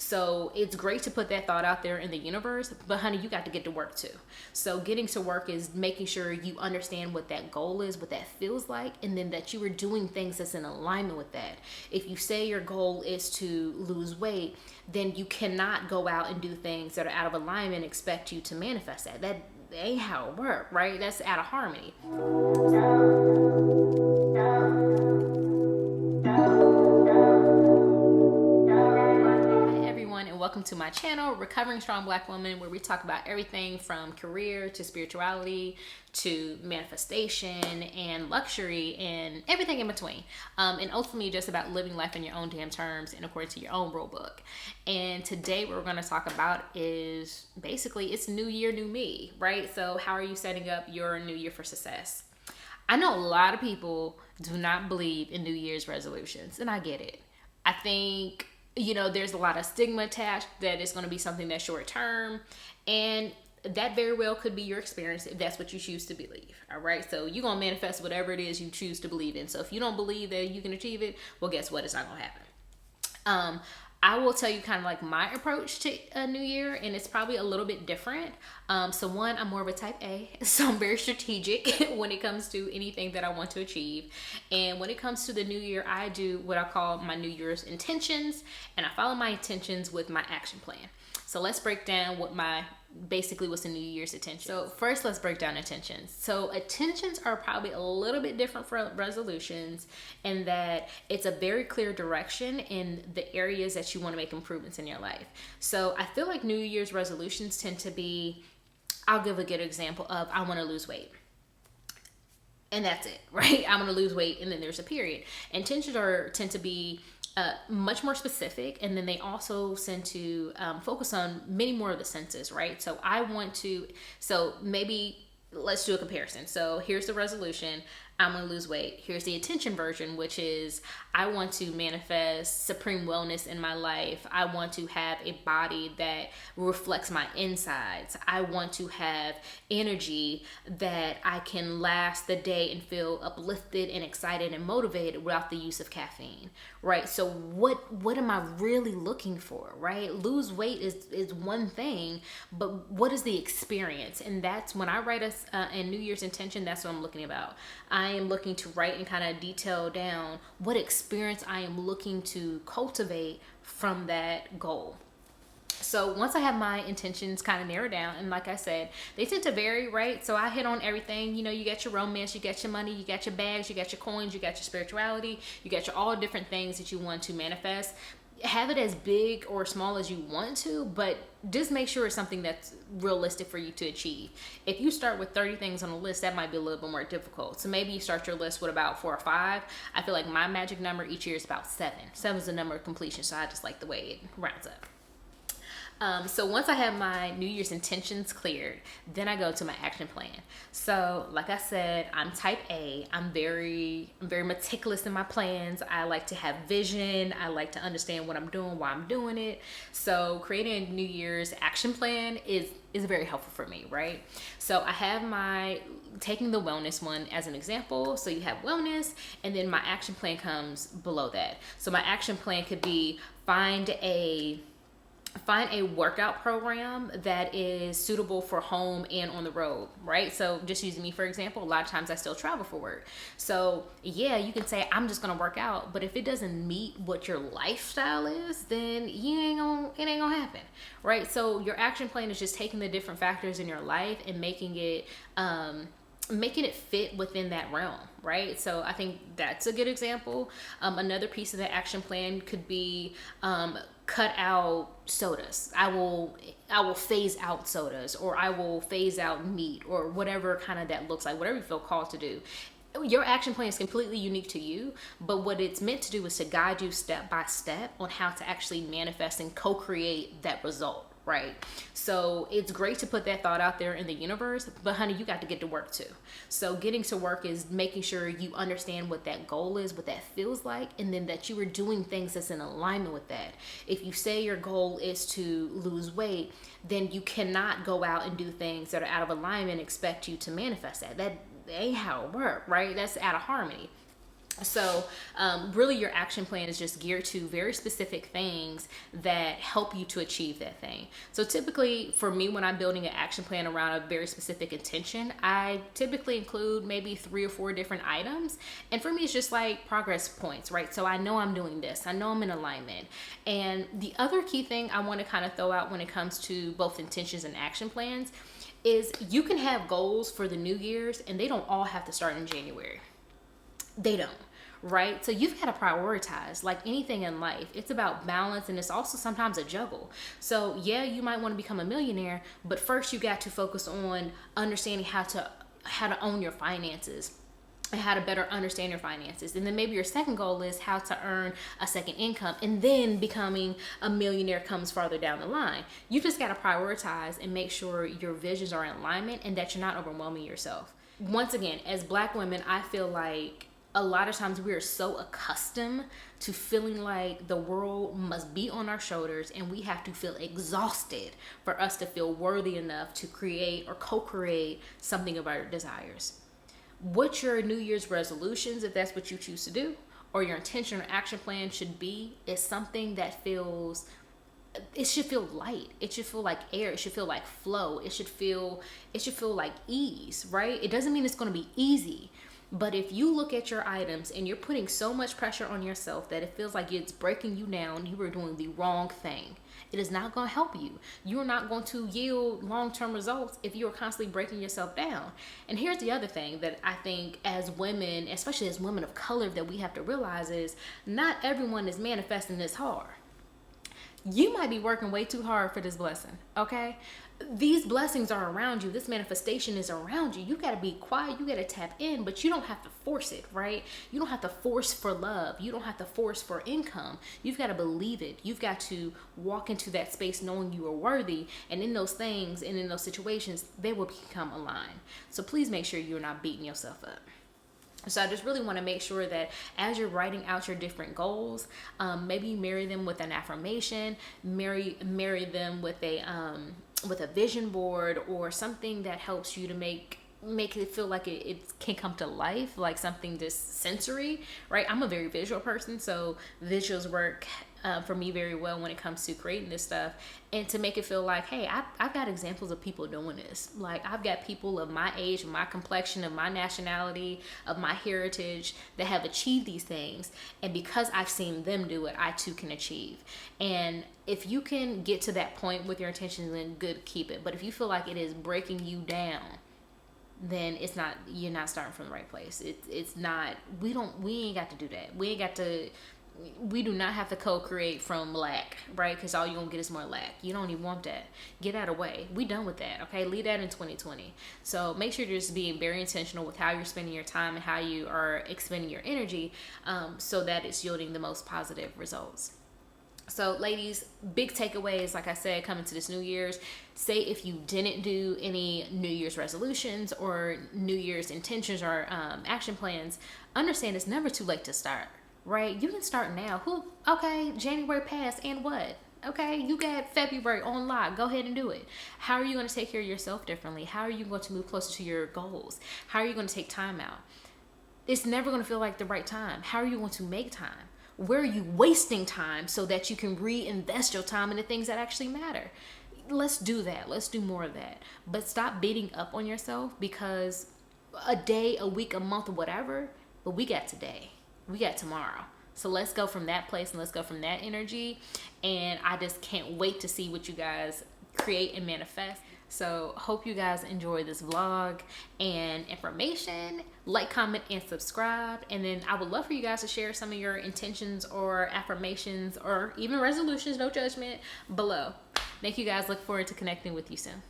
So it's great to put that thought out there in the universe, but honey, you got to get to work too. So getting to work is making sure you understand what that goal is, what that feels like, and then that you are doing things that's in alignment with that. If you say your goal is to lose weight, then you cannot go out and do things that are out of alignment and expect you to manifest that. That ain't how it works, right? That's out of harmony. Welcome to my channel, Recovering Strong Black Woman, where we talk about everything from career to spirituality to manifestation and luxury and everything in between. And ultimately just about living life in your own damn terms and according to your own rule book. And today what we're going to talk about is basically it's new year, new me, right? So how are you setting up your new year for success? I know a lot of people do not believe in New Year's resolutions, and I get it. I think there's a lot of stigma attached that it's going to be something that's short term, and that very well could be your experience if that's what you choose to believe. All right. So you're going to manifest whatever it is you choose to believe in. So if you don't believe that you can achieve it, well, guess what? It's not going to happen. I will tell you kind of like my approach to a new year, and it's probably a little bit different. So one, I'm more of a type A, so I'm very strategic when it comes to anything that I want to achieve. And when it comes to the new year, I do what I call my New Year's intentions, and I follow my intentions with my action plan. So let's break down what's the New Year's intention. So first, let's break down intentions. So intentions are probably a little bit different from resolutions in that it's a very clear direction in the areas that you want to make improvements in your life. So I feel like New Year's resolutions tend to be, I'll give a good example of, I want to lose weight. And that's it, right? I'm going to lose weight, and then there's a period. Intentions tend to be much more specific, and then they also tend to focus on many more of the senses, right? So maybe let's do a comparison. So here's the resolution, I'm going to lose weight. Here's the intention version, which is I want to manifest supreme wellness in my life. I want to have a body that reflects my insides. I want to have energy that I can last the day and feel uplifted and excited and motivated without the use of caffeine, right? So what am I really looking for, right? Lose weight is one thing, but what is the experience? And that's when I write a New Year's intention, that's what I'm looking about. I am looking to write and kind of detail down what experience I am looking to cultivate from that goal. So once I have my intentions kind of narrowed down, and like I said, they tend to vary, right? So I hit on everything. You got your romance, you got your money, you got your bags, you got your coins, you got your spirituality, you got your all different things that you want to manifest. Have it as big or small as you want to, but just make sure it's something that's realistic for you to achieve. If you start with 30 things on a list, that might be a little bit more difficult. So maybe you start your list with about 4 or 5. I feel like my magic number each year is about 7. 7 is the number of completion, so I just like the way it rounds up. So once I have my New Year's intentions cleared, then I go to my action plan. So like I said, I'm type A. I'm very meticulous in my plans. I like to have vision. I like to understand what I'm doing, why I'm doing it. So creating a New Year's action plan is very helpful for me, right? So I have taking the wellness one as an example. So you have wellness, and then my action plan comes below that. So my action plan could be find a workout program that is suitable for home and on the road, right? So just using me for example, a lot of times I still travel for work. So yeah, you can say I'm just gonna work out, but if it doesn't meet what your lifestyle is, then it ain't gonna happen, right? So your action plan is just taking the different factors in your life and making it fit within that realm, right? So I think that's a good example. Another piece of the action plan could be cut out sodas. I will phase out sodas, or I will phase out meat, or whatever kind of that looks like, whatever you feel called to do. Your action plan is completely unique to you, but what it's meant to do is to guide you step by step on how to actually manifest and co-create that result. Right. So it's great to put that thought out there in the universe, but honey, you got to get to work too. So getting to work is making sure you understand what that goal is, what that feels like, and then that you are doing things that's in alignment with that. If you say your goal is to lose weight, then you cannot go out and do things that are out of alignment and expect you to manifest that. That ain't how it works, right? That's out of harmony. So really your action plan is just geared to very specific things that help you to achieve that thing. So typically for me, when I'm building an action plan around a very specific intention, I typically include maybe 3 or 4 different items. And for me, it's just like progress points, right? So I know I'm doing this. I know I'm in alignment. And the other key thing I want to kind of throw out when it comes to both intentions and action plans is you can have goals for the New Year's and they don't all have to start in January. They don't, right? So you've got to prioritize. Like anything in life, it's about balance, and it's also sometimes a juggle. So yeah, you might want to become a millionaire, but first you got to focus on understanding how to own your finances and how to better understand your finances. And then maybe your second goal is how to earn a second income, and then becoming a millionaire comes farther down the line. You just got to prioritize and make sure your visions are in alignment and that you're not overwhelming yourself. Once again, as Black women, I feel like a lot of times we are so accustomed to feeling like the world must be on our shoulders and we have to feel exhausted for us to feel worthy enough to create or co-create something of our desires. What your New Year's resolutions, if that's what you choose to do, or your intention or action plan should be, is something that it should feel light. It should feel like air. It should feel like flow. It should feel like ease, right? It doesn't mean it's going to be easy. But if you look at your items and you're putting so much pressure on yourself that it feels like it's breaking you down, you are doing the wrong thing. It is not going to help you. You are not going to yield long-term results if you are constantly breaking yourself down. And here's the other thing that I think as women, especially as women of color, that we have to realize is not everyone is manifesting this hard. You might be working way too hard for this blessing, okay? These blessings are around you. This manifestation is around you. You got to be quiet. You got to tap in, but you don't have to force it, right? You don't have to force for love. You don't have to force for income. You've got to believe it. You've got to walk into that space knowing you are worthy. And in those things and in those situations, they will become aligned. So please make sure you're not beating yourself up. So I just really want to make sure that as you're writing out your different goals, maybe you marry them with an affirmation, marry them with a vision board or something that helps you to make it feel like it can come to life, like something just sensory, right? I'm a very visual person, so visuals work for me very well when it comes to creating this stuff, and to make it feel like, hey, I've got examples of people doing this. Like I've got people of my age, of my complexion, of my nationality, of my heritage that have achieved these things, and because I've seen them do it, I too can achieve. And if you can get to that point with your intentions, then good, keep it. But if you feel like it is breaking you down, then you're not starting from the right place. It's not, we ain't got to do that. We do not have to co-create from lack, right? Because all you're going to get is more lack. You don't even want that. Get out of the way. We done with that, okay? Leave that in 2020. So make sure you're just being very intentional with how you're spending your time and how you are expending your energy, so that it's yielding the most positive results. So ladies, big takeaways, like I said, coming to this New Year's. Say if you didn't do any New Year's resolutions or New Year's intentions or action plans, understand it's never too late to start, right? You can start now. Okay, January passed, and what? Okay, you got February on lock. Go ahead and do it. How are you going to take care of yourself differently? How are you going to move closer to your goals? How are you going to take time out? It's never going to feel like the right time. How are you going to make time? Where are you wasting time so that you can reinvest your time in the things that actually matter? Let's do that. Let's do more of that. But stop beating up on yourself because a day, a week, a month, whatever, but we got today. We got tomorrow. So let's go from that place and let's go from that energy. And I just can't wait to see what you guys create and manifest. So hope you guys enjoy this vlog and information. Like, comment, and subscribe. And then I would love for you guys to share some of your intentions or affirmations or even resolutions, no judgment, below. Thank you guys. Look forward to connecting with you soon.